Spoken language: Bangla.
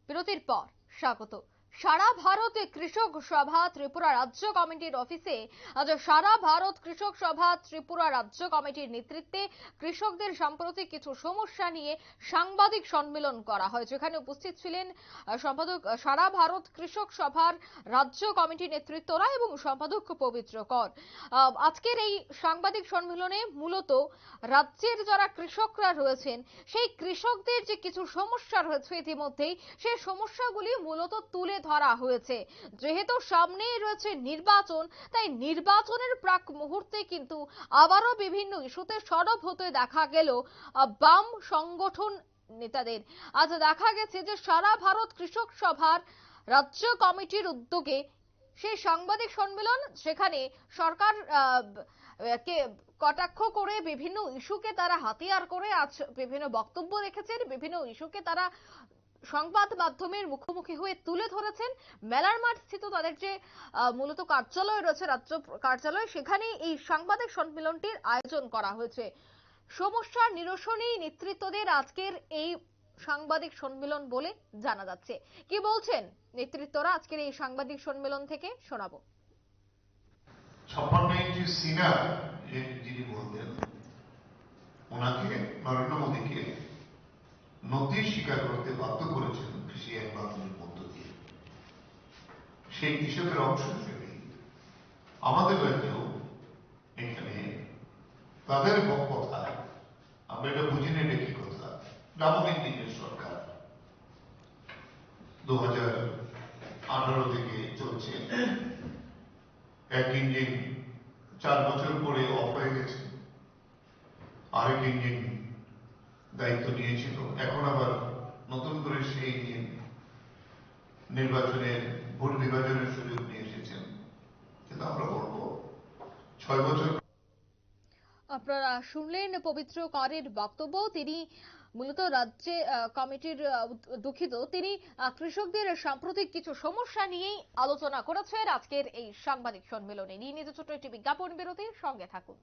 বিরতির পর স্বাগত। সারা ভারতে কৃষক সভা ত্রিপুরা রাজ্য কমিটির অফিসে আজ সারা ভারত কৃষক সভা ত্রিপুরা রাজ্য কমিটির নেতৃত্বে কৃষকদের সাম্প্রতিক কিছু সমস্যা নিয়ে সাংবাদিক সম্মেলন করা হয়, যেখানে উপস্থিত ছিলেন সম্পাদক সারা ভারত কৃষক সভার রাজ্য কমিটির নেতৃত্বরা এবং সম্পাদক পবিত্র কর। আজকের এই সাংবাদিক সম্মেলনে মূলত রাজ্যের যারা কৃষকরা রয়েছেন সেই কৃষকদের যে কিছু সমস্যা রয়েছে ইতিমধ্যেই সেই সমস্যাগুলি মূলত তুলে ধরা হয়েছে। যেহেতু সামনেই রয়েছে নির্বাচন, তাই নির্বাচনের প্রাক মুহূর্তে কিন্তু আবারও বিভিন্ন ইস্যুতে সরব হতে দেখা গেল বাম সংগঠন নেতাদের। আজ দেখা গেছে যে সারা ভারত কৃষক সভার রাজ্য কমিটির উদ্যোগে সেই সাংবাদিক সম্মেলন, সেখানে সরকার কে কটাক্ষ করে বিভিন্ন ইস্যুকে তারা হাতিয়ার করে আজ বিভিন্ন বক্তব্য রেখেছেন, বিভিন্ন ইস্যুকে তারা সংবাদ মাধ্যমের মুখোমুখি হয়ে তুলে ধরেছেন। মেলার মাঠ স্থিত তাদের যে মূলত কার্যালয় রয়েছে, রাজ্য কার্যালয়, সেখানে এই সাংবাদিক সম্মেলনটির আয়োজন করা হয়েছে। সমস্যার নিরসনেই নেতৃত্বদের আজকের এই সাংবাদিক সম্মেলন বলে জানা যাচ্ছে। কি বলছেন নেতৃত্বরা আজকের এই সাংবাদিক সম্মেলন থেকে শোনাবো। 56 ইঞ্চি সিনা যিনি বলতেন, ওনাকে নরেন্দ্র মোদীকে নথি স্বীকার করতে বাধ্য করেছেন কৃষি আইন বাতিলের মধ্য দিয়ে। সেই কৃষকের অংশ হিসেবে আমাদের রাজ্যেও এখানে তাদের কথায় আমরা এটা বুঝি না, এটা কি কথা। ডাবল ইঞ্জিনের সরকার 2018 থেকে চলছে। এক ইঞ্জিন 4 বছর পরে অফ হয়ে গেছে, আরেক ইঞ্জিন দায়িত্ব নিয়েছিল, এখন আবার নতুন করে সেই ইঞ্জিন নির্বাচনের ভোট বিভাজনের সুযোগ নিয়ে এসেছেন। কিন্তু আমরা বলবো 6 বছর। আপনারা শুনলেন পবিত্র করের বক্তব্য। তিনি মূলত রাজ্যে কমিটির দুঃখিত, তিনি কৃষকদের সাম্প্রতিক কিছু সমস্যা নিয়েই আলোচনা করেছেন আজকের এই সাংবাদিক সম্মেলনে। নিয়ে নিতে ছোট একটি বিজ্ঞাপন বিরতির সঙ্গে থাকুন।